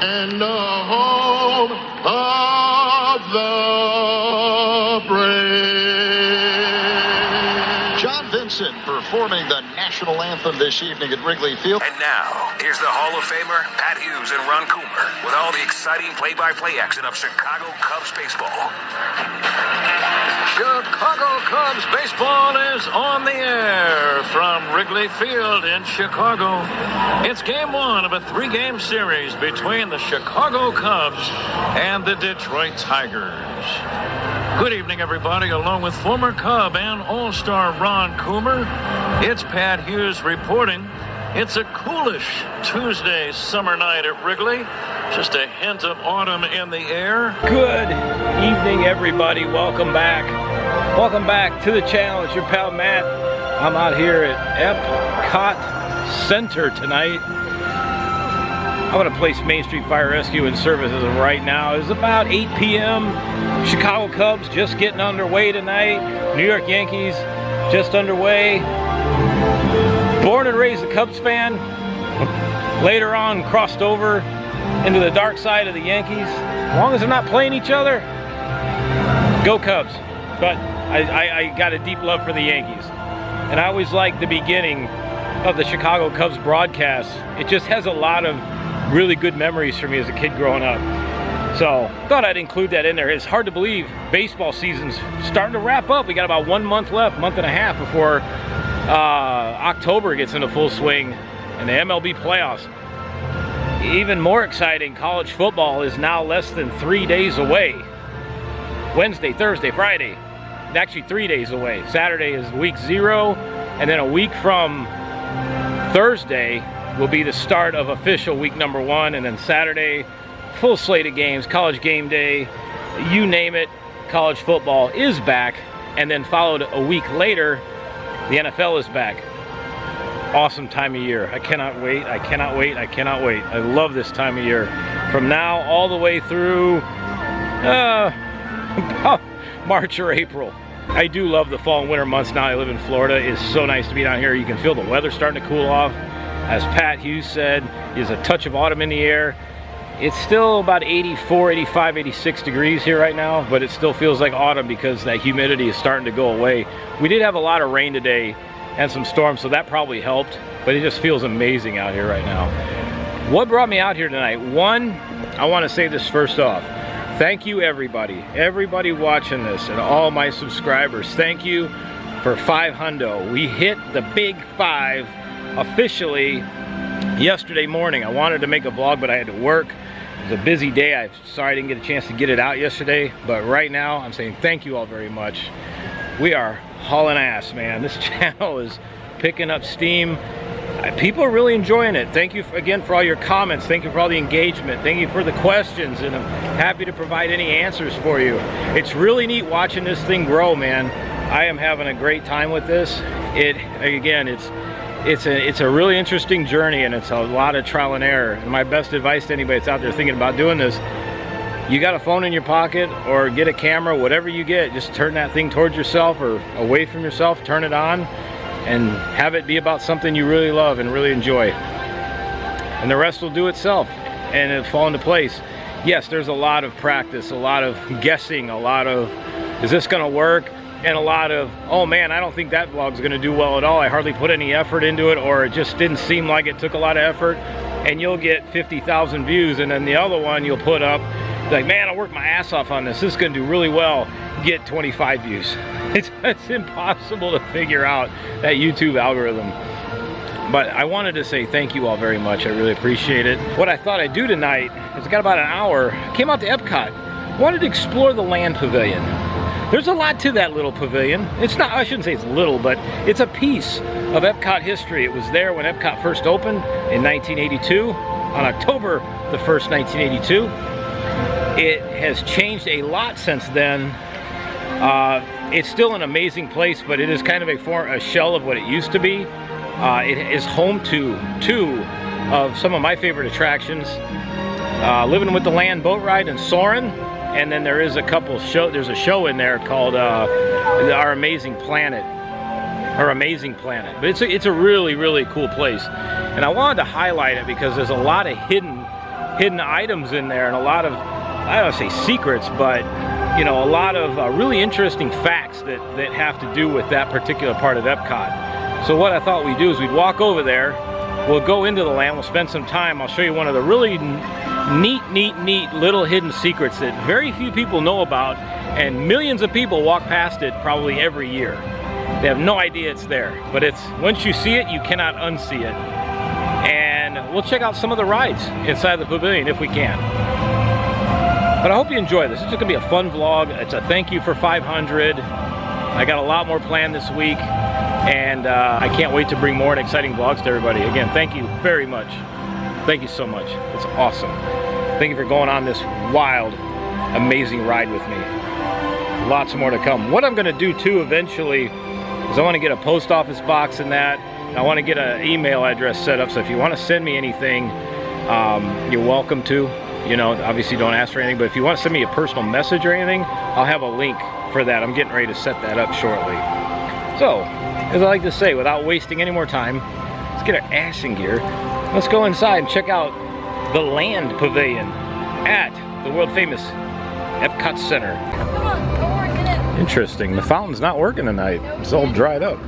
and the home of the brave. John Vincent performing the national anthem this evening at Wrigley Field. And now, here's the Hall of Famer, Pat Hughes and Ron Coomer, with all the exciting play-by-play action of Chicago Cubs baseball. Chicago Cubs baseball is on the air from Wrigley Field in Chicago. It's game one of a three-game series between the Chicago Cubs and the Detroit Tigers. Good evening, everybody. Along with former Cub and All-Star Ron Coomer, it's Pat Hughes reporting. It's a coolish Tuesday summer night at Wrigley. Just a hint of autumn in the air. Good evening, everybody. Welcome back. Welcome back to the channel. It's your pal Matt. I'm out here at EPCOT Center tonight. I'm going to place Main Street Fire Rescue in service as of right now. It's about 8 p.m. Chicago Cubs just getting underway tonight. New York Yankees just underway. Born and raised a Cubs fan. Later on crossed over into the dark side of the Yankees. As long as they're not playing each other, go Cubs. But I got a deep love for the Yankees. And I always liked the beginning of the Chicago Cubs broadcast. It just has a lot of really good memories for me as a kid growing up. So thought I'd include that in there. It's hard to believe baseball season's starting to wrap up. We got about 1 month left, month and a half before October gets into full swing and the MLB playoffs. Even more exciting, college football is now less than 3 days away. Wednesday, Thursday, Friday. Actually 3 days away. Saturday is week 0, and then a week from Thursday will be the start of official week number 1, and then Saturday, full slate of games, college game day, you name it, college football is back, and then followed a week later, the NFL is back. Awesome time of year. I cannot wait, I cannot wait, I cannot wait. I love this time of year. From now all the way through about March or April. I do love the fall and winter months now. I live in Florida. It's so nice to be down here. You can feel the weather starting to cool off. As Pat Hughes said, there's a touch of autumn in the air. It's still about 84, 85, 86 degrees here right now, but it still feels like autumn because that humidity is starting to go away. We did have a lot of rain today and some storms, so that probably helped, but it just feels amazing out here right now. What brought me out here tonight? One, I want to say this first off. Thank you, everybody watching this, and all my subscribers. Thank you for 500. We hit the big 5 officially yesterday morning. I wanted to make a vlog, but I had to work. It was a busy day. I'm sorry I didn't get a chance to get it out yesterday, but right now I'm saying thank you all very much. We are hauling ass, man. This channel is picking up steam. People are really enjoying it. Thank you again for all your comments. Thank you for all the engagement. Thank you for the questions, and I'm happy to provide any answers for you. It's really neat watching this thing grow, man. I am having a great time with this. It's a really interesting journey, and it's a lot of trial and error. And my best advice to anybody that's out there thinking about doing this, you got a phone in your pocket or get a camera, whatever you get, just turn that thing towards yourself or away from yourself, turn it on, and have it be about something you really love and really enjoy. And the rest will do itself, and it'll fall into place. Yes, there's a lot of practice, a lot of guessing, a lot of, is this gonna work? And a lot of, oh man, I don't think that vlog's gonna do well at all. I hardly put any effort into it, or it just didn't seem like it took a lot of effort. And you'll get 50,000 views, and then the other one you'll put up, like, man, I worked my ass off on this. This is gonna do really well. Get 25 views. It's impossible to figure out that YouTube algorithm. But I wanted to say thank you all very much. I really appreciate it. What I thought I'd do tonight is I got about an hour. I came out to EPCOT. Wanted to explore the Land Pavilion. There's a lot to that little pavilion. It's not, I shouldn't say it's little, but it's a piece of EPCOT history. It was there when EPCOT first opened in 1982, on October the 1st, 1982. It has changed a lot since then. It's still an amazing place, but it is kind of a shell of what it used to be. It is home to 2 of some of my favorite attractions. Living with the Land boat ride in Soarin', and then there is a couple there's a show in there called Our Amazing Planet, or Amazing Planet. But it's a really, really cool place. And I wanted to highlight it because there's a lot of hidden hidden items in there, and a lot of, I don't say secrets, but you know, a lot of really interesting facts that have to do with that particular part of Epcot. So what I thought we'd do is we'd walk over there, we'll go into the land, we'll spend some time, I'll show you one of the really neat little hidden secrets that very few people know about, and millions of people walk past it probably every year. They have no idea it's there, but it's, once you see it, you cannot unsee it. And we'll check out some of the rides inside the pavilion if we can. But I hope you enjoy this. It's just gonna be a fun vlog. It's a thank you for 500. I got a lot more planned this week, and I can't wait to bring more and exciting vlogs to everybody. Again, thank you very much. Thank you so much. It's awesome. Thank you for going on this wild, amazing ride with me. Lots more to come. What I'm gonna do too eventually is I wanna get a post office box in that. I wanna get an email address set up, so if you wanna send me anything, you're welcome to. You know, obviously don't ask for anything, but if you want to send me a personal message or anything, I'll have a link for that. I'm getting ready to set that up shortly. So, as I like to say, without wasting any more time, let's get our ass in gear. Let's go inside and check out the Land Pavilion at the world famous EPCOT Center. Interesting, the fountain's not working tonight. It's all dried up.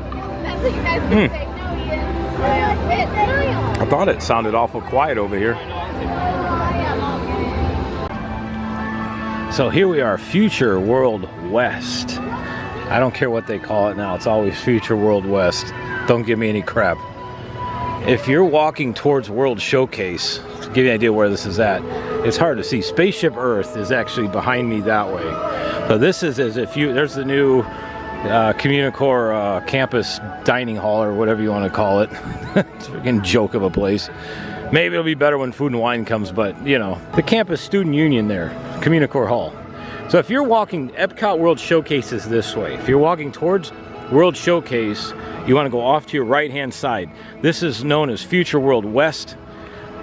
I thought it sounded awful quiet over here. So here we are, Future World West. I don't care what they call it now, it's always Future World West. Don't give me any crap. If you're walking towards World Showcase, to give you an idea where this is at, it's hard to see. Spaceship Earth is actually behind me that way. So this is as if you, there's the new Communicore campus dining hall, or whatever you want to call it. It's a freaking joke of a place. Maybe it'll be better when Food and Wine comes, but you know, the campus student union there, Communicore Hall. So if you're walking, Epcot World Showcase is this way. If you're walking towards World Showcase, you want to go off to your right hand side. This is known as Future World West,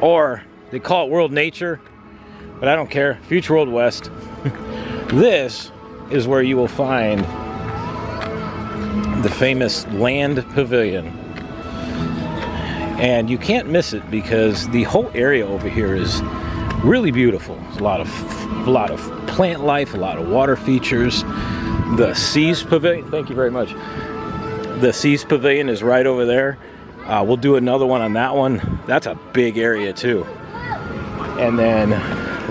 or they call it World Nature, but I don't care. Future World West. This is where you will find the famous Land Pavilion. And you can't miss it because the whole area over here is really beautiful. There's a lot of plant life, a lot of water features. The Seas Pavilion, thank you very much. The Seas Pavilion is right over there. We'll do another one on that one. That's a big area too. And then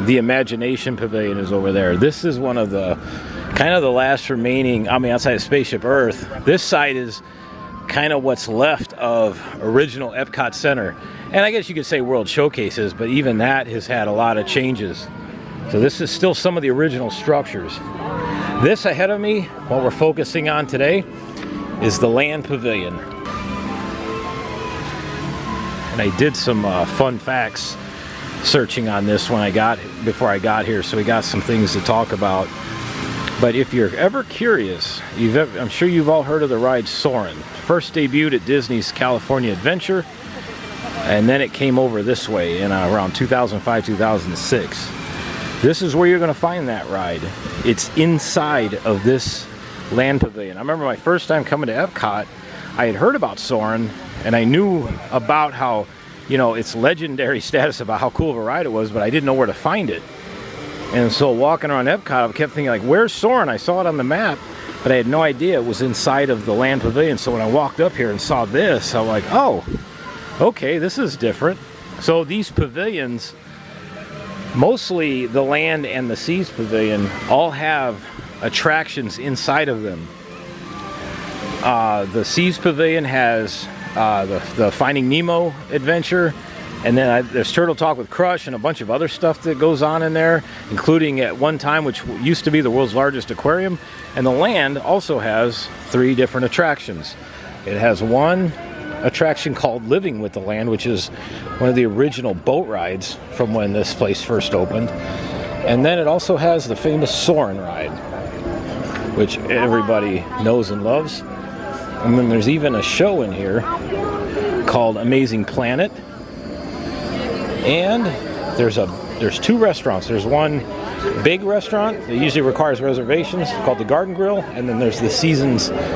the Imagination Pavilion is over there. This is one of the kind of the last remaining, I mean, outside of Spaceship Earth. This side is kind of what's left of original Epcot Center. And I guess you could say World Showcases, but even that has had a lot of changes. So this is still some of the original structures. This ahead of me, what we're focusing on today, is the Land Pavilion. And I did some fun facts searching on this when before I got here, so we got some things to talk about. But if you're ever curious, I'm sure you've all heard of the ride Soarin'. First debuted at Disney's California Adventure, and then it came over this way in around 2005, 2006. This is where you're going to find that ride. It's inside of this Land Pavilion. I remember my first time coming to Epcot, I had heard about Soarin', and I knew about how, you know, its legendary status, about how cool of a ride it was, but I didn't know where to find it. And so walking around Epcot, I kept thinking, like, where's Soarin'? I saw it on the map, but I had no idea it was inside of the Land Pavilion. So when I walked up here and saw this, I'm like, oh, okay, this is different. So these pavilions, mostly the Land and the Seas Pavilion, all have attractions inside of them. The Seas Pavilion has the Finding Nemo adventure. And then there's Turtle Talk with Crush and a bunch of other stuff that goes on in there, including at one time, which used to be the world's largest aquarium. And the Land also has 3 different attractions. It has one attraction called Living with the Land, which is one of the original boat rides from when this place first opened. And then it also has the famous Soarin' ride, which everybody knows and loves. And then there's even a show in here called Amazing Planet. And there's 2 restaurants. There's one big restaurant that usually requires reservations called the Garden Grill, and then there's the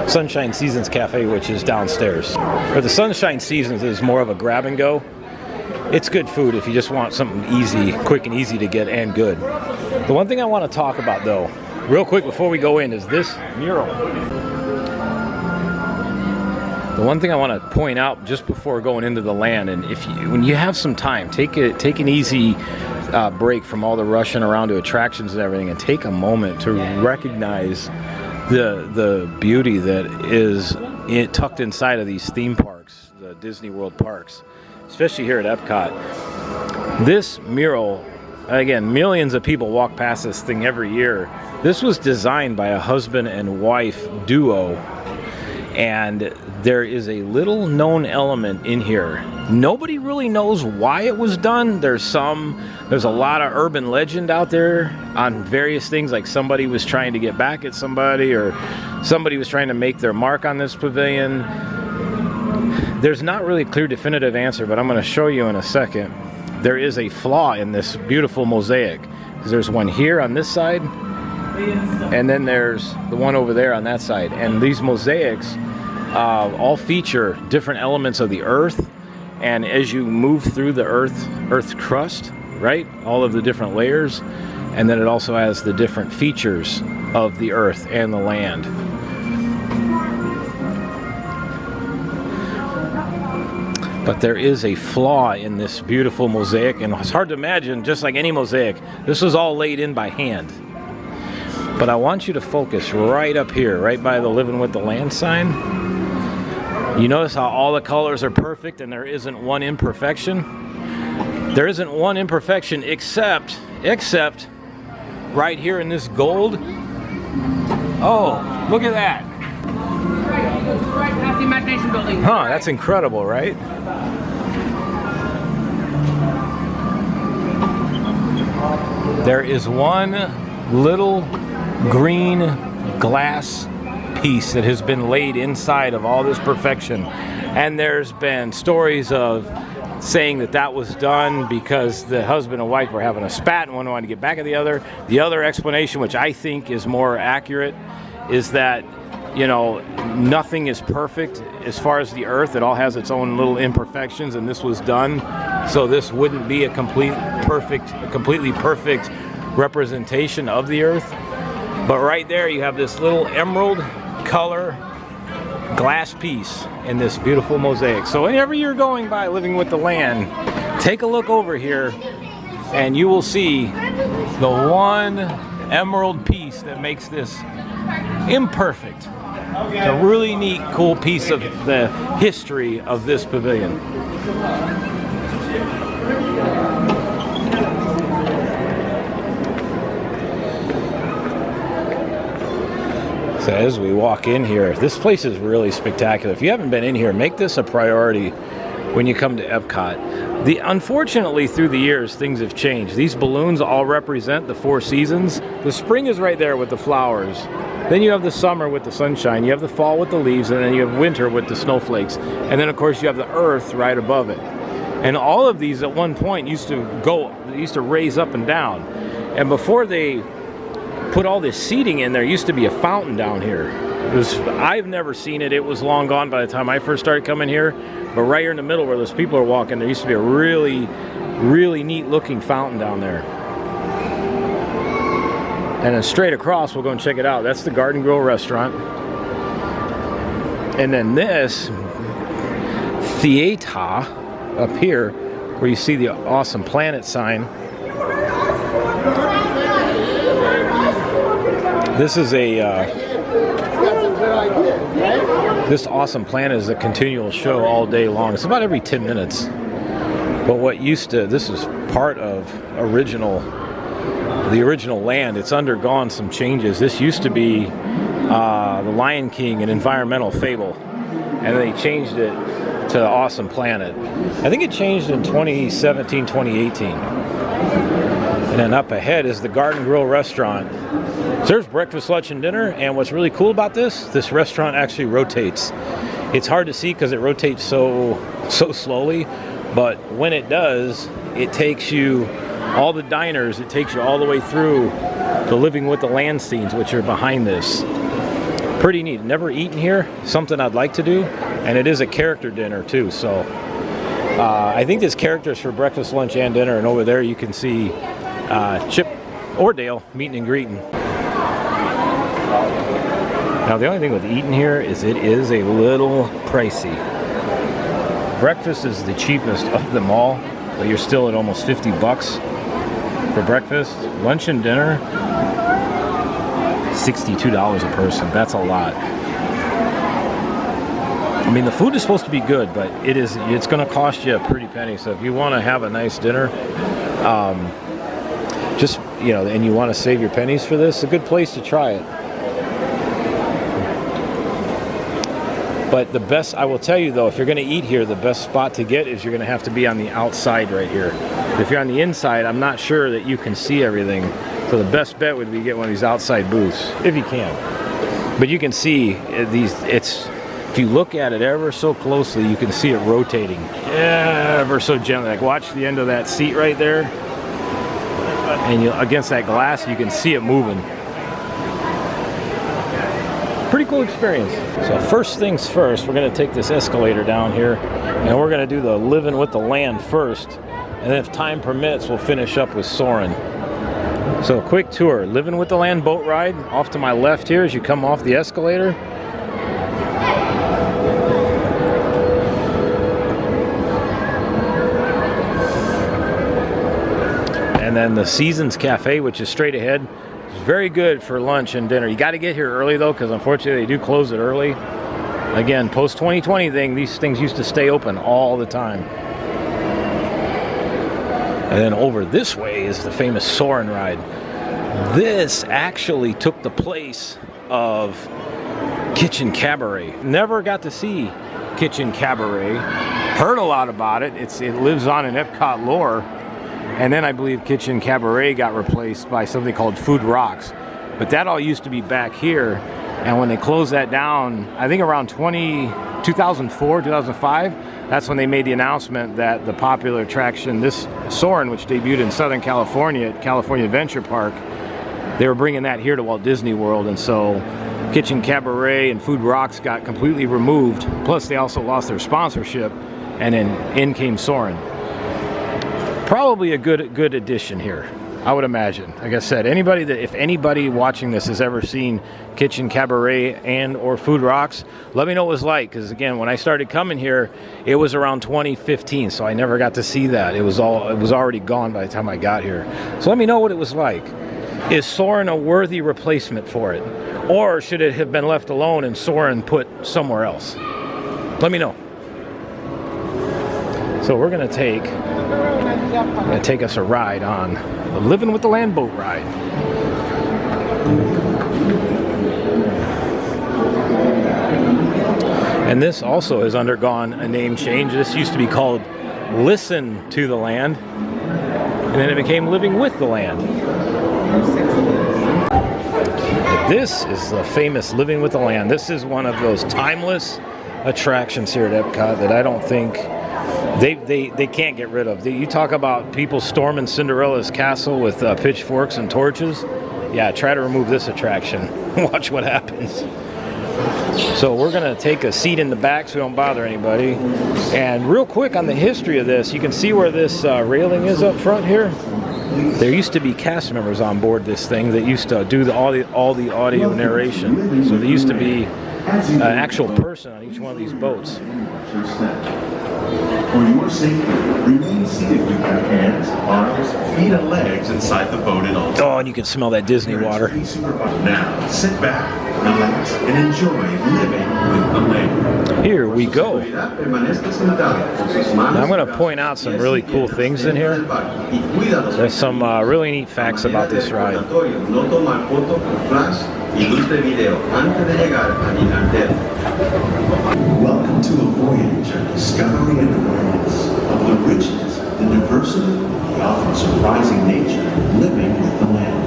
Sunshine Seasons Cafe, which is downstairs. But the Sunshine Seasons is more of a grab and go. it's good food if you just want something easy, quick and easy to get and good. The one thing I want to talk about though, real quick before we go in, is this mural. The one thing I want to point out just before going into the land, and when you have some time, take an easy break from all the rushing around to attractions and everything, and take a moment to recognize the beauty that is tucked inside of these theme parks, the Disney World parks, especially here at Epcot. This mural, again, millions of people walk past this thing every year. This was designed by a husband and wife duo, and there is a little known element in here. Nobody really knows why it was done. There's a lot of urban legend out there on various things, like somebody was trying to get back at somebody, or somebody was trying to make their mark on this pavilion. There's not really a clear definitive answer, but I'm going to show you in a second. There is a flaw in this beautiful mosaic, because there's one here on this side, and then there's the one over there on that side. And these mosaics all feature different elements of the earth, and as you move through the earth crust, right, all of the different layers, and then it also has the different features of the earth and the land. But there is a flaw in this beautiful mosaic, and it's hard to imagine, just like any mosaic, this was all laid in by hand. But I want you to focus right up here, right by the Living with the Land sign. You notice how all the colors are perfect and there isn't one imperfection? There isn't one imperfection except right here in this gold. Oh, look at that. Right past the Imagination Building. Huh, that's incredible, right? There is one little green glass piece that has been laid inside of all this perfection, and there's been stories of saying that was done because the husband and wife were having a spat and one wanted to get back at the other. The other explanation, which I think is more accurate, is that, you know, nothing is perfect as far as the earth. It all has its own little imperfections, and this was done so this wouldn't be a completely perfect representation of the earth. But right there you have this little emerald color glass piece in this beautiful mosaic. So whenever you're going by Living with the Land, take a look over here and you will see the one emerald piece that makes this imperfect. It's a really neat, cool piece of the history of this pavilion. So as we walk in here, this place is really spectacular. If you haven't been in here, make this a priority when you come to Epcot. Unfortunately, through the years, things have changed. These balloons all represent the 4 seasons. The spring is right there with the flowers. Then you have the summer with the sunshine. You have the fall with the leaves, and then you have winter with the snowflakes. And then, of course, you have the earth right above it. And all of these at one point used to raise up and down. And before they put all this seating in, there used to be a fountain down here. I've never seen it. It was long gone by the time I first started coming here. But right here in the middle where those people are walking, there used to be a really, really neat looking fountain down there. And then straight across, we'll go and check it out. That's the Garden Grill restaurant. And then this theater up here, where you see the Awesome Planet sign. This is this Awesome Planet is a continual show all day long. It's about every 10 minutes. But this is part of the original land. It's undergone some changes. This used to be The Lion King, an environmental fable, and they changed it to Awesome Planet. I think it changed in 2017, 2018. And then up ahead is the Garden Grill restaurant. So there's breakfast, lunch, and dinner, and what's really cool about this restaurant actually rotates. It's hard to see because it rotates so slowly, but when it does, it takes you, all the diners, it takes you all the way through the Living with the Land scenes, which are behind this. Pretty neat. Never eaten here, something I'd like to do, and it is a character dinner too, so I think there's characters for breakfast, lunch, and dinner, and over there you can see Chip or Dale meeting and greeting. Now the only thing with eating here is it is a little pricey. Breakfast is the cheapest of them all, but you're still at almost 50 bucks for breakfast. Lunch and dinner, $62 a person. That's a lot. I mean, the food is supposed to be good, but it's going to cost you a pretty penny. So if you want to have a nice dinner, just, you know, and you want to save your pennies for this, a good place to try it. But the best, I will tell you though, if you're going to eat here, the best spot to get is you're going to have to be on the outside right here. If you're on the inside, I'm not sure that you can see everything. So the best bet would be get one of these outside booths, if you can. But you can see these, if you look at it ever so closely, you can see it rotating ever so gently. Like watch the end of that seat right there. And against that glass, you can see it moving. Pretty cool experience. So first things first, we're going to take this escalator down here, and we're going to do the living with the land first, and then if time permits, we'll finish up with Soarin'. So a quick tour, living with the land boat ride. Off to my left here as you come off the escalator. And then the Seasons Cafe, which is straight ahead. Very good for lunch and dinner. You got to get here early though, because unfortunately they do close it early. Again, post 2020 thing, these things used to stay open all the time. And then over this way is the famous Soarin' ride. This actually took the place of Kitchen Cabaret. Never got to see Kitchen Cabaret. Heard a lot about it. It lives on in EPCOT lore. And then I believe Kitchen Cabaret got replaced by something called Food Rocks. But that all used to be back here. And when they closed that down, I think around 2004, 2005, that's when they made the announcement that the popular attraction, this Soarin', which debuted in Southern California at California Adventure Park, they were bringing that here to Walt Disney World. And so Kitchen Cabaret and Food Rocks got completely removed. Plus they also lost their sponsorship, and then in came Soarin'. Probably a good addition here, I would imagine. Like I said, if anybody watching this has ever seen Kitchen Cabaret and or Food Rocks, let me know what it was like. Because again, when I started coming here, it was around 2015, so I never got to see that. It was already gone by the time I got here. So let me know what it was like. Is Soarin' a worthy replacement for it, or should it have been left alone and Soarin' put somewhere else? Let me know. So we're gonna take us a ride on the Living with the Land boat ride. And this also has undergone a name change. This used to be called Listen to the Land, and then it became Living with the Land. But this is the famous Living with the Land. This is one of those timeless attractions here at EPCOT that I don't think they can't get rid of. You talk about people storming Cinderella's castle with pitchforks and torches. Yeah, try to remove this attraction. Watch what happens. So we're going to take a seat in the back so we don't bother anybody. And real quick on the history of this, you can see where this railing is up front here. There used to be cast members on board this thing that used to do all the audio narration. So there used to be an actual person on each one of these boats. For your safety, remain seated with your hands, arms, feet, and legs inside the boat at all times. Oh, and you can smell that Disney water. Now, sit back, relax, and enjoy living with the land. Here we go. Now, I'm going to point out some really cool things in here. There's some really neat facts about this ride. Welcome to a voyage of discovery and awareness of the richness, the diversity, the often surprising nature of living with the land.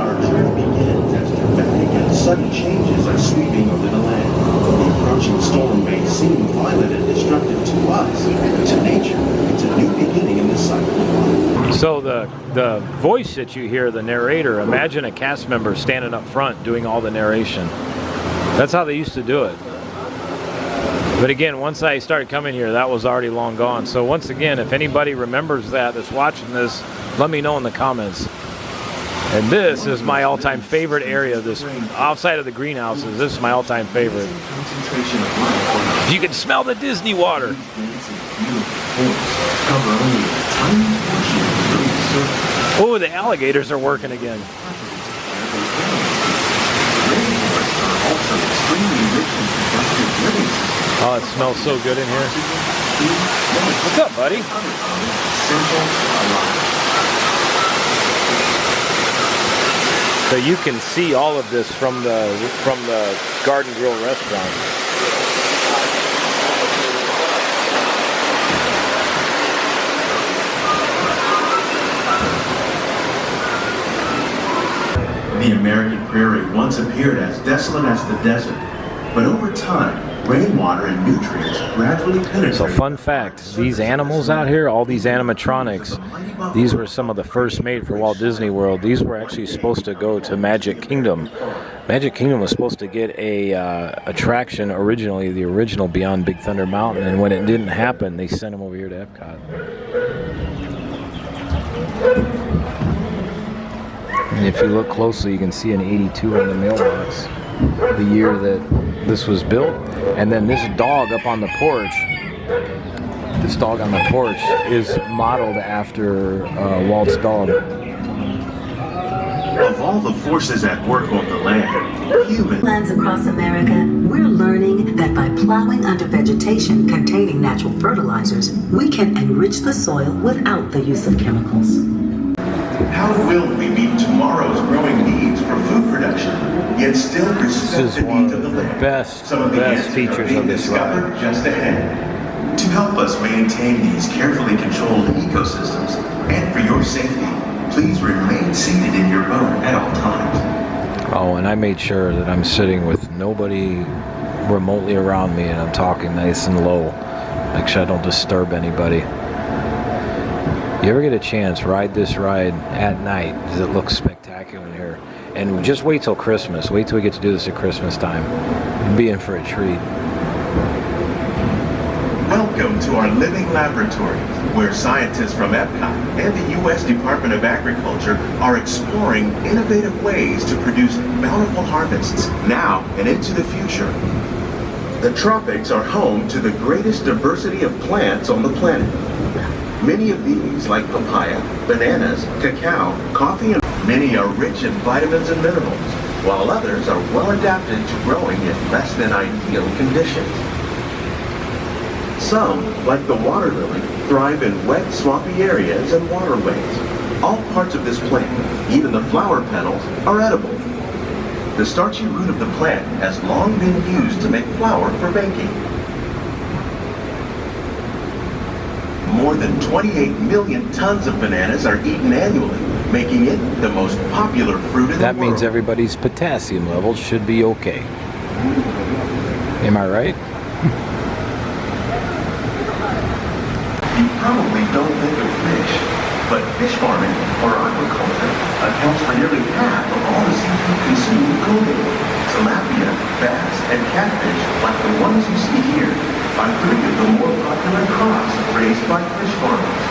Our journey begins as dramatic and sudden changes are sweeping over the land. The approaching storm may seem violent and destructive to us, but to nature, it's a new beginning in this cycle. So the voice that you hear, the narrator, imagine a cast member standing up front doing all the narration. That's how they used to do it. But again, once I started coming here, that was already long gone. So once again, if anybody remembers that's watching this, let me know in the comments. And this is my all-time favorite area. This, outside of the greenhouses, this is my all-time favorite. You can smell the Disney water. Oh, the alligators are working again. Oh, it smells so good in here. What's up, buddy? So you can see all of this from the Garden Grill restaurant. The American prairie once appeared as desolate as the desert, but over time, rainwater and nutrients gradually penetrated. So fun fact, these animals out here, all these animatronics, these were some of the first made for Walt Disney World. These were actually supposed to go to Magic Kingdom. Magic Kingdom was supposed to get a attraction originally, the original Beyond Big Thunder Mountain, and when it didn't happen, they sent them over here to Epcot. And if you look closely, you can see an 82 on the mailbox, the year that this was built. And then this dog up on the porch, this dog on the porch is modeled after Walt's dog. Of all the forces at work on the land, human lands across America, we're learning that by plowing under vegetation containing natural fertilizers, we can enrich the soil without the use of chemicals. How will we meet tomorrow's growing needs for food production, yet still respect the needs of the land? Best answers features are being of this discovered ride. just ahead. To help us maintain these carefully controlled ecosystems, and for your safety, please remain seated in your boat at all times. Oh, and I made sure that I'm sitting with nobody remotely around me, and I'm talking nice and low. Make sure I don't disturb anybody. You ever get a chance, ride this ride at night, because it looks spectacular in here. And just wait till Christmas. Wait till we get to do this at Christmas time. You'll be in for a treat. Welcome to our living laboratory, where scientists from EPCOT and the U.S. Department of Agriculture are exploring innovative ways to produce bountiful harvests now and into the future. The tropics are home to the greatest diversity of plants on the planet. Many of these, like papaya, bananas, cacao, coffee, and many are rich in vitamins and minerals, while others are well adapted to growing in less than ideal conditions. Some, like the water lily, thrive in wet, swampy areas and waterways. All parts of this plant, even the flower petals, are edible. The starchy root of the plant has long been used to make flour for baking. More than 28 million tons of bananas are eaten annually, making it the most popular fruit in the world. That means everybody's potassium levels should be okay. Am I right? You probably don't think of fish, but fish farming or aquaculture accounts for nearly half of all the seafood consumed globally. Tilapia, bass, and catfish, like the ones you see here, are 3 of the more popular crops raised by fish farmers.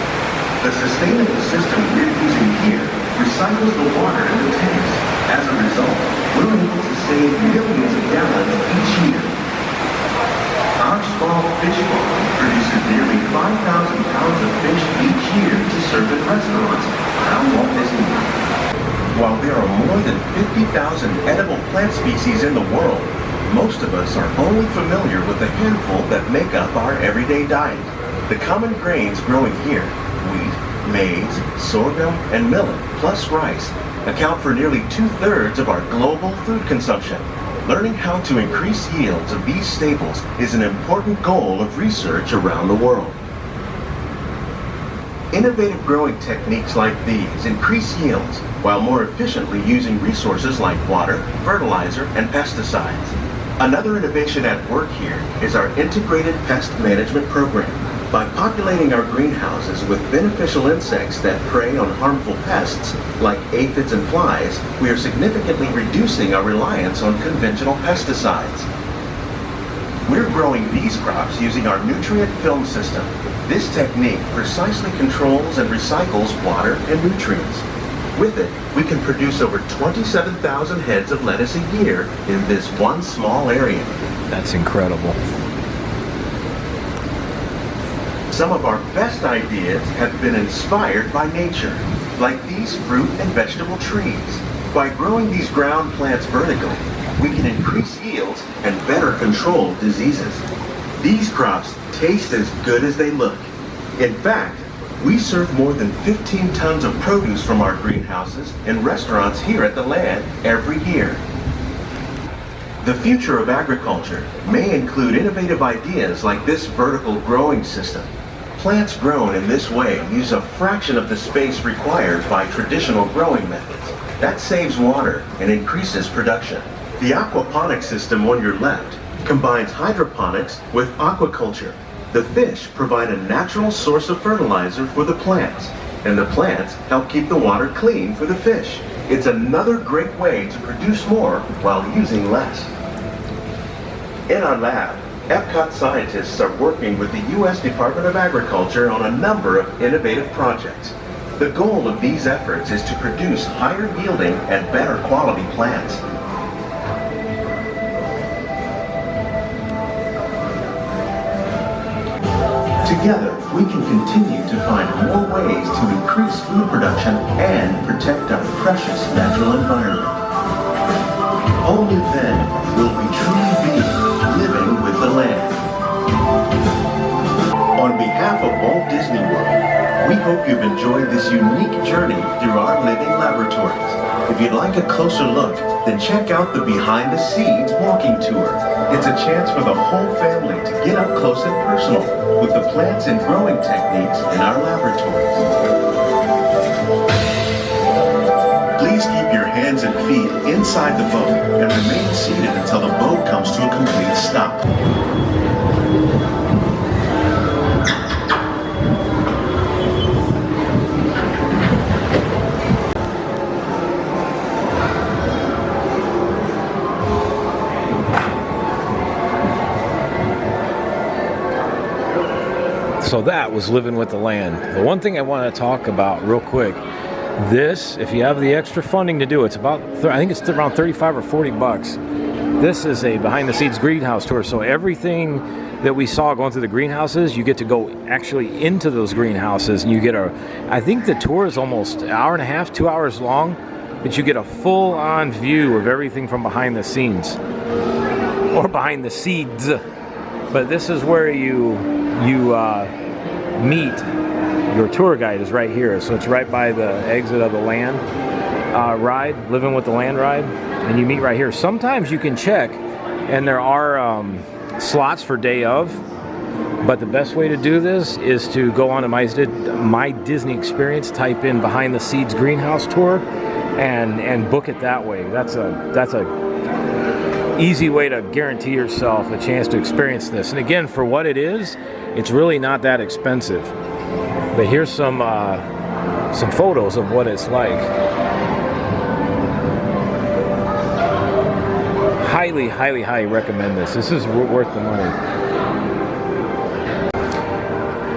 The sustainable system we're using here recycles the water in the tanks. As a result, we're able to save millions of gallons each year. Our small fish farm produces nearly 5,000 pounds of fish each year to serve in restaurants around Walt Disney World. While there are more than 50,000 edible plant species in the world, most of us are only familiar with the handful that make up our everyday diet. The common grains growing here, wheat, maize, sorghum, and millet, plus rice, account for nearly 2/3 of our global food consumption. Learning how to increase yields of these staples is an important goal of research around the world. Innovative growing techniques like these increase yields while more efficiently using resources like water, fertilizer, and pesticides. Another innovation at work here is our integrated pest management program. By populating our greenhouses with beneficial insects that prey on harmful pests, like aphids and flies, we are significantly reducing our reliance on conventional pesticides. We're growing these crops using our nutrient film system. This technique precisely controls and recycles water and nutrients. With it, we can produce over 27,000 heads of lettuce a year in this one small area. That's incredible. Some of our best ideas have been inspired by nature, like these fruit and vegetable trees. By growing these ground plants vertically, we can increase yields and better control diseases. These crops taste as good as they look. In fact, we serve more than 15 tons of produce from our greenhouses in restaurants here at the Land every year. The future of agriculture may include innovative ideas like this vertical growing system. Plants grown in this way use a fraction of the space required by traditional growing methods. That saves water and increases production. The aquaponics system on your left combines hydroponics with aquaculture. The fish provide a natural source of fertilizer for the plants, and the plants help keep the water clean for the fish. It's another great way to produce more while using less. In our lab, EPCOT scientists are working with the U.S. Department of Agriculture on a number of innovative projects. The goal of these efforts is to produce higher yielding and better quality plants. Together, we can continue to find more ways to increase food production and protect our precious natural environment. Only then will we truly be living with the land. On behalf of Walt Disney World, we hope you've enjoyed this unique journey through our living laboratories. If you'd like a closer look, then check out the Behind the Scenes walking tour. It's a chance for the whole family to get up close and personal with the plants and growing techniques in our laboratories. Please keep your hands and feet inside the boat and remain seated until the boat comes to a complete stop. So that was living with the land. The one thing I want to talk about real quick, this, if you have the extra funding to do it, it's about, I think it's around 35 or 40 bucks. This is a behind the scenes greenhouse tour. So everything that we saw going through the greenhouses, you get to go actually into those greenhouses, and you get I think the tour is almost an hour and a half, 2 hours long, but you get a full on view of everything from behind the scenes or behind the seeds. But this is where you meet your tour guide is right here. So it's right by the exit of the Land ride, Living with the Land ride, and you meet right here. Sometimes you can check, and there are slots for day of, but the best way to do this is to go on to My Disney Experience, type in Behind the Scenes Greenhouse Tour, and book it that way. That's a easy way to guarantee yourself a chance to experience this. And again, for what it is, it's really not that expensive. But here's some photos of what it's like. Highly, highly, highly recommend this. This is worth the money.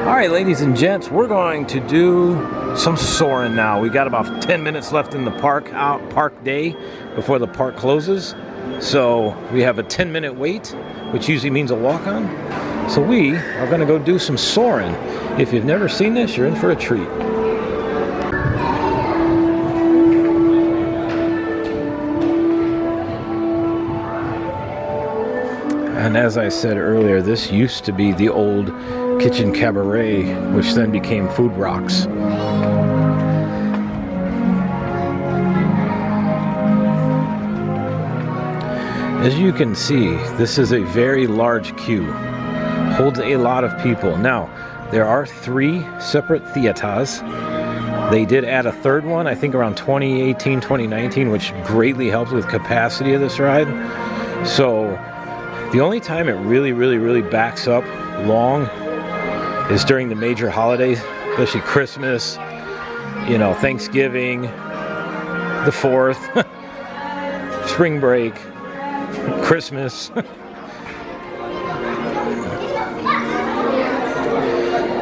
All right, ladies and gents, we're going to do some soaring now. We got about 10 minutes left in the park day before the park closes. So we have a 10-minute wait, which usually means a walk-on. So we are going to go do some soaring. If you've never seen this, you're in for a treat. And as I said earlier, this used to be the old Kitchen Cabaret, which then became Food Rocks. As you can see, this is a very large queue. Holds a lot of people. Now, there are 3 separate theaters. They did add a third one, I think around 2018, 2019, which greatly helps with capacity of this ride. So, the only time it really backs up long is during the major holidays, especially Christmas, Thanksgiving, the 4th, spring break, Christmas.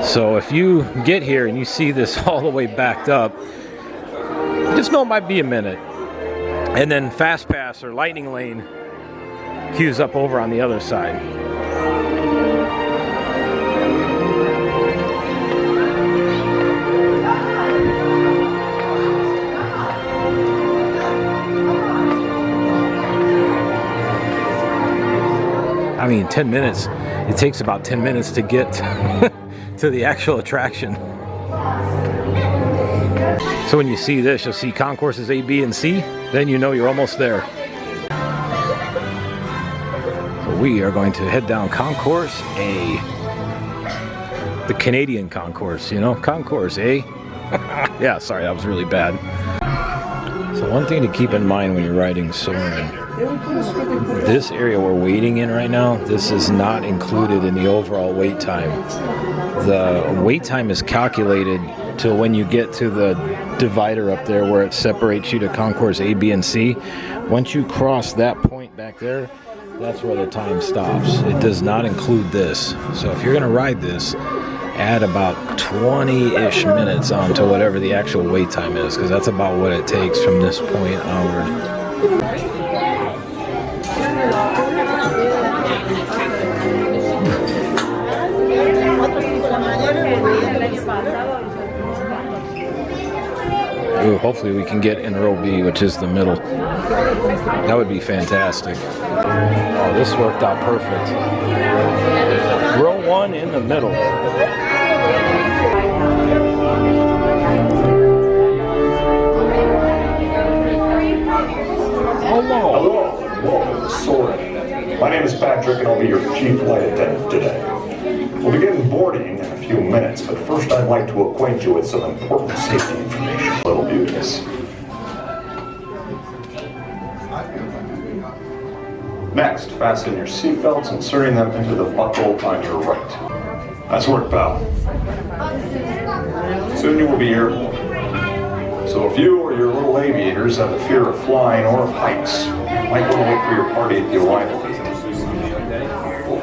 So if you get here and you see this all the way backed up, just know it might be a minute. And then Fast Pass or Lightning Lane queues up over on the other side. I mean, 10 minutes. It takes about 10 minutes to get to the actual attraction. So when you see this, you'll see concourses A, B, and C. Then you know you're almost there. So we are going to head down Concourse A. The Canadian concourse, you know? Concourse A. Yeah, sorry, that was really bad. So one thing to keep in mind when you're riding Soarin', this area we're waiting in right now, this is not included in the overall wait time. The wait time is calculated till when you get to the divider up there where it separates you to concourse A, B, and C. Once you cross that point back there, that's where the time stops. It does not include this. So if you're going to ride this, add about 20-ish minutes on to whatever the actual wait time is, because that's about what it takes from this point onward. Ooh, hopefully we can get in row B, which is the middle. That would be fantastic. Oh, this worked out perfect. Row 1 in the middle. Hello, welcome to Soarin'. My name is Patrick and I'll be your chief flight attendant today. We'll begin boarding in a few minutes, but first I'd like to acquaint you with some important safety information. Little beauties. Next, fasten your seatbelts, inserting them into the buckle on your right. Nice work, pal. Soon you will be airborne. So if you or your little aviators have a fear of flying or of heights, you might want to wait for your party at the arrival gate.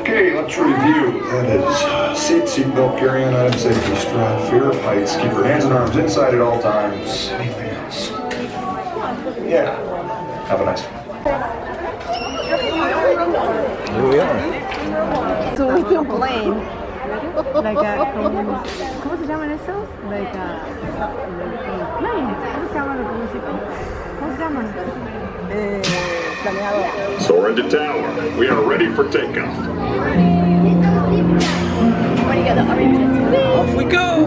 Okay, let's review. That is seatbelt carry-on item, safety strap, fear of heights, keep your hands and arms inside at all times. Anything else? Yeah, have a nice one. Here we are. So we can plane. Like ¿cómo se llaman esos? Like plane. ¿Cómo se llaman los músicos? ¿Cómo se llaman? Planeador. Soarin' to tower. We are ready for takeoff. Off we go!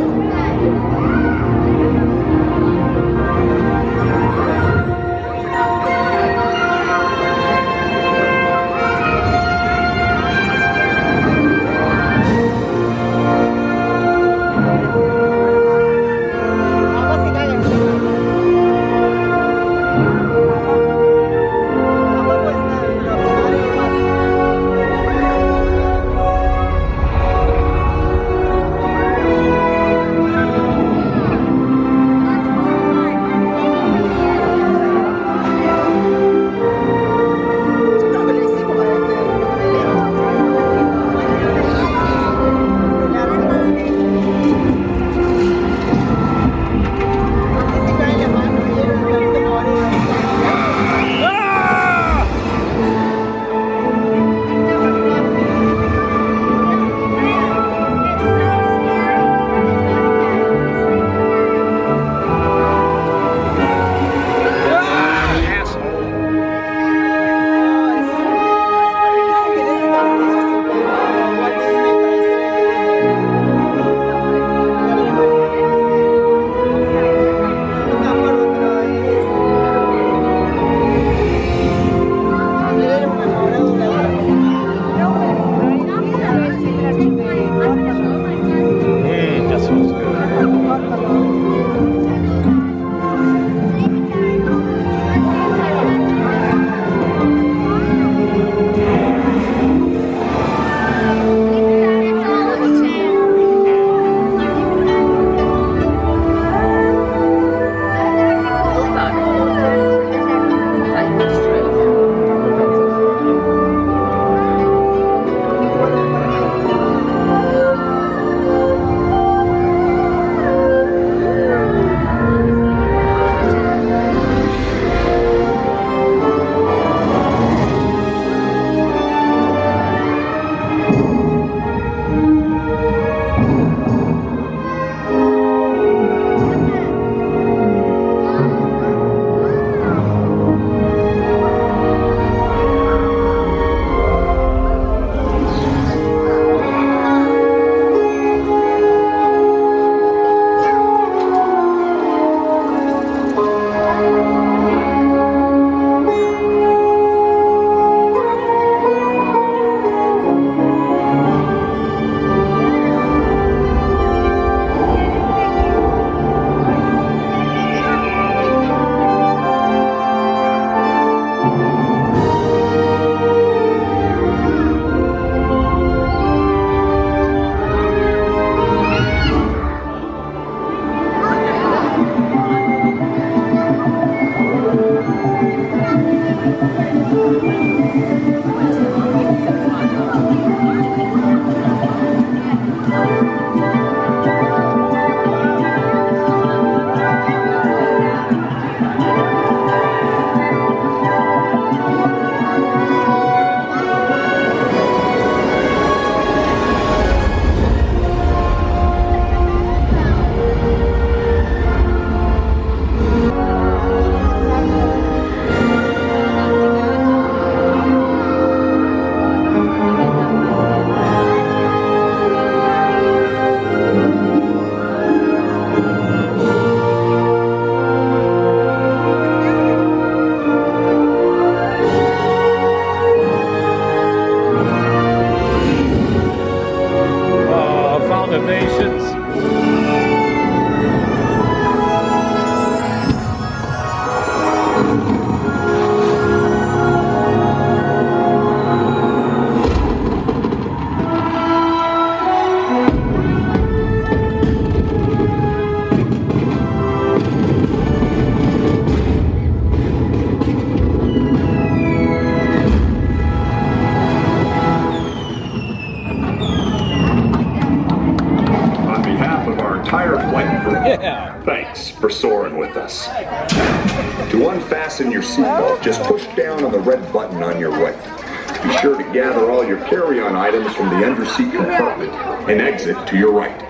Thanks for soaring with us. To unfasten your seatbelt, just push down on the red button on your right. Be sure to gather all your carry-on items from the underseat compartment and exit to your right.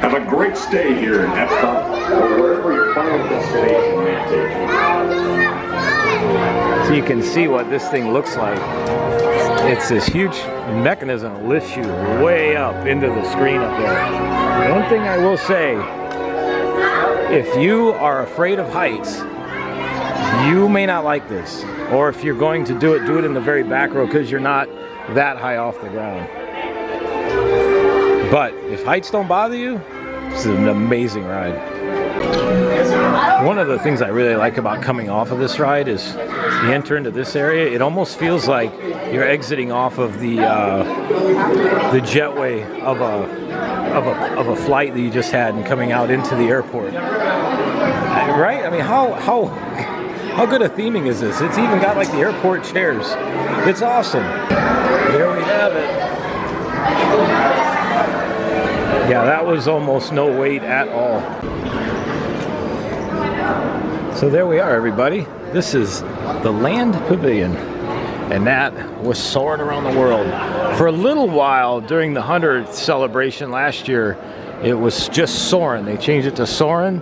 Have a great stay here in EPCOT or wherever your final destination may take you. So you can see what this thing looks like. It's this huge mechanism that lifts you way up into the screen up there. One thing I will say, if you are afraid of heights, you may not like this. Or if you're going to do it in the very back row because you're not that high off the ground. But if heights don't bother you, this is an amazing ride. One of the things I really like about coming off of this ride is you enter into this area. It almost feels like you're exiting off of the jetway of a flight that you just had and coming out into the airport. Right? I mean, how good a theming is this? It's even got like the airport chairs. It's awesome. There we have it. Yeah, that was almost no wait at all. So there we are, everybody. This is the Land Pavilion, and that was soaring around the world. For a little while during the 100th celebration last year, it was just soaring. They changed it to soaring,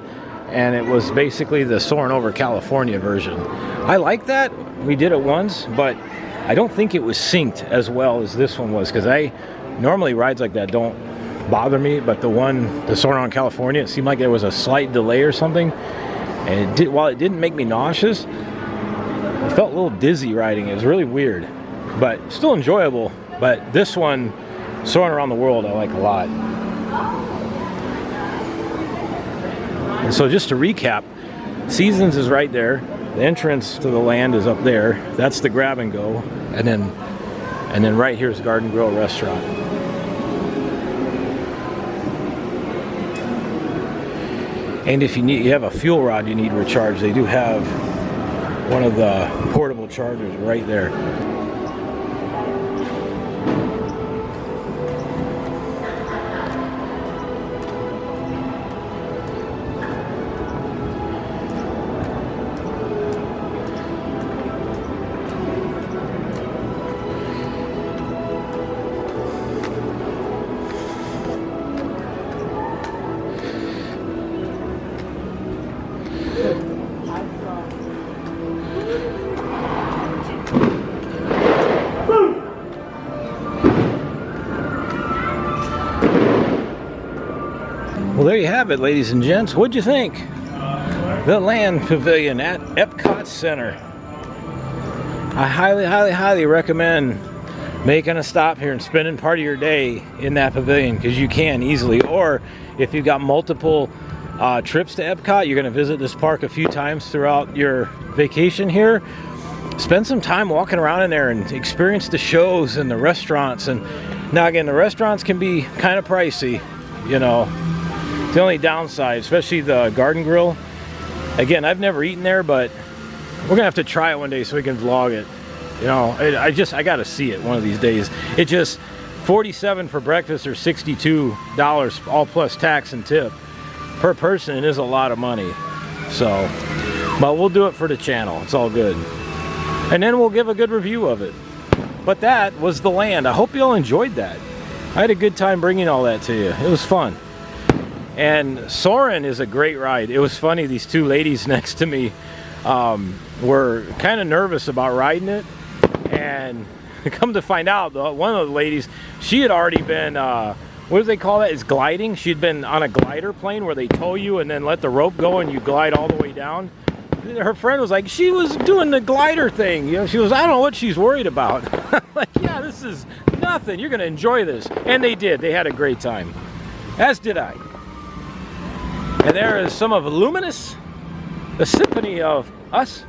and it was basically the soaring over California version. I like that. We did it once, but I don't think it was synced as well as this one was, because normally rides like that don't bother me, but the soaring on California, it seemed like there was a slight delay or something. And while it didn't make me nauseous, I felt a little dizzy riding it. It was really weird, but still enjoyable. But this one, soaring around the world, I like a lot. And so just to recap, Seasons is right there. The entrance to the Land is up there. That's the grab and go. And then right here is Garden Grill Restaurant. And if you have a fuel rod you need recharged, they do have one of the portable chargers right there. Well, there you have it, ladies and gents. What'd you think? The Land Pavilion at EPCOT Center. I highly, highly, highly recommend making a stop here and spending part of your day in that pavilion, because you can easily. Or if you've got multiple trips to EPCOT, you're going to visit this park a few times throughout your vacation here, spend some time walking around in there and experience the shows and the restaurants. And now again, the restaurants can be kind of pricey, you know. It's the only downside, especially the Garden Grill. Again, I've never eaten there, but we're gonna have to try it one day so we can vlog it. You know, I gotta see it one of these days. It just $47 for breakfast or $62 all plus tax and tip per person. It is a lot of money. So, but we'll do it for the channel. It's all good. And then we'll give a good review of it. But that was the Land. I hope you all enjoyed that. I had a good time bringing all that to you. It was fun. And Soarin' is a great ride. It was funny, these two ladies next to me were kind of nervous about riding it. And come to find out, one of the ladies, she had already been, what do they call that? It's gliding. She'd been on a glider plane where they tow you and then let the rope go and you glide all the way down. Her friend was like, she was doing the glider thing. You know, she was, I don't know what she's worried about. Like, yeah, this is nothing. You're going to enjoy this. And they did. They had a great time. As did I. And there is some of Luminous, the symphony of us.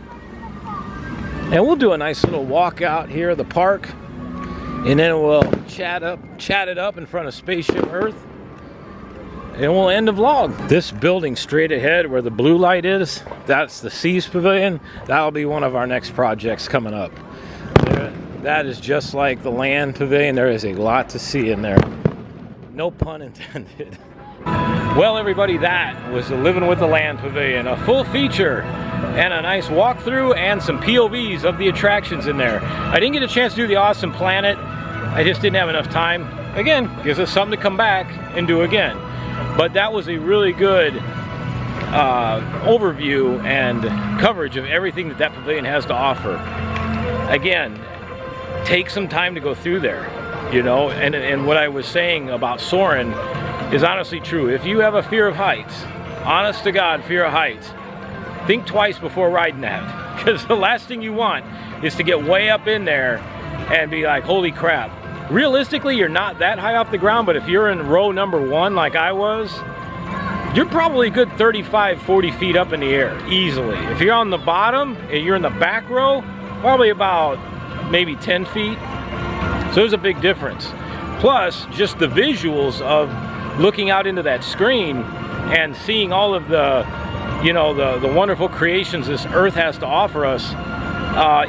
And we'll do a nice little walk out here of the park. And then we'll chat it up in front of Spaceship Earth. And we'll end the vlog. This building straight ahead where the blue light is, that's the Seas Pavilion. That'll be one of our next projects coming up. That is just like the Land Pavilion. There is a lot to see in there. No pun intended. Well, everybody, that was the Living with the Land Pavilion, a full feature and a nice walkthrough and some POVs of the attractions in there. I didn't get a chance to do the Awesome Planet. I just didn't have enough time. Again, gives us something to come back and do again. But that was a really good overview and coverage of everything that pavilion has to offer. Again, take some time to go through there, you know, and what I was saying about Soarin' is honestly true. If you have a fear of heights, honest to God fear of heights, think twice before riding that, because the last thing you want is to get way up in there and be like, holy crap. Realistically, you're not that high off the ground, but if you're in row number 1 like I was, you're probably a good 35, 40 feet up in the air, easily. If you're on the bottom and you're in the back row, probably about maybe 10 feet. So there's a big difference. Plus, just the visuals of looking out into that screen and seeing all of the, you know, the wonderful creations this earth has to offer us,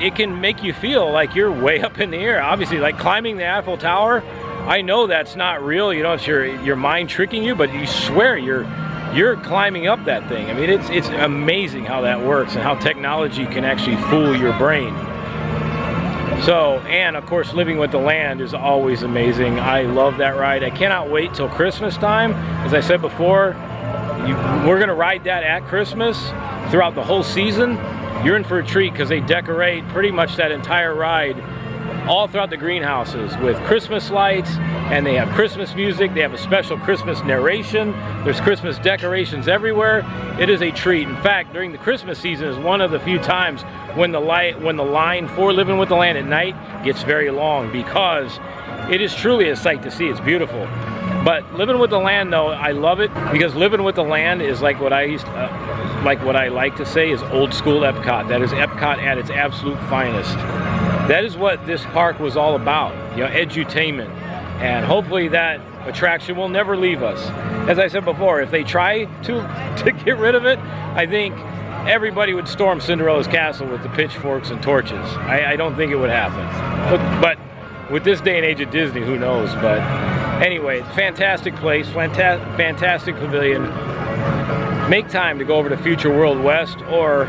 it can make you feel like you're way up in the air. Obviously, like climbing the Eiffel Tower, I know that's not real, you know, it's your mind tricking you, but you swear you're climbing up that thing. I mean, it's amazing how that works and how technology can actually fool your brain. So, and of course, Living with the Land is always amazing. I love that ride. I cannot wait till Christmas time. As I said before, we're gonna ride that at Christmas throughout the whole season. You're in for a treat because they decorate pretty much that entire ride all throughout the greenhouses with Christmas lights, and they have Christmas music. They have a special Christmas narration. There's Christmas decorations everywhere. It is a treat. In fact, during the Christmas season is one of the few times when the line for Living with the Land at night gets very long, because it is truly a sight to see. It's beautiful. But Living with the Land, though, I love it because Living with the Land is like what I like to say is old school EPCOT. That is EPCOT at its absolute finest. That is what this park was all about, you know, edutainment. And hopefully that attraction will never leave us. As I said before, if they try to get rid of it, I think everybody would storm Cinderella's castle with the pitchforks and torches. I don't think it would happen. But with this day and age of Disney, who knows? But anyway, fantastic place, fantastic pavilion. Make time to go over to Future World West, or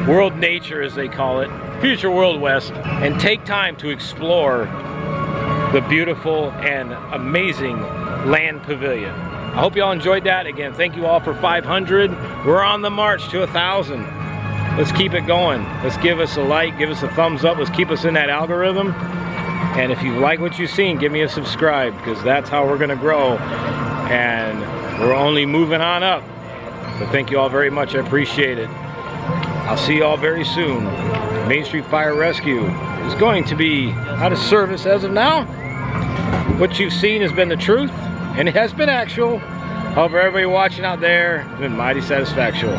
World Nature as they call it, Future World West, and take time to explore the beautiful and amazing Land Pavilion. I hope you all enjoyed that. Again, thank you all for 500. We're on the march to 1,000. Let's keep it going. Let's give us a like, give us a thumbs up. Let's keep us in that algorithm. And if you like what you've seen, give me a subscribe, because that's how we're going to grow. And we're only moving on up. So thank you all very much. I appreciate it. I'll see you all very soon. Main Street Fire Rescue is going to be out of service as of now. What you've seen has been the truth, and it has been actual. However, everybody watching out there has been mighty satisfactual.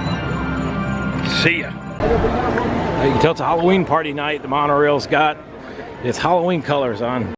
See ya. You can tell it's a Halloween party night. The monorail's got its Halloween colors on.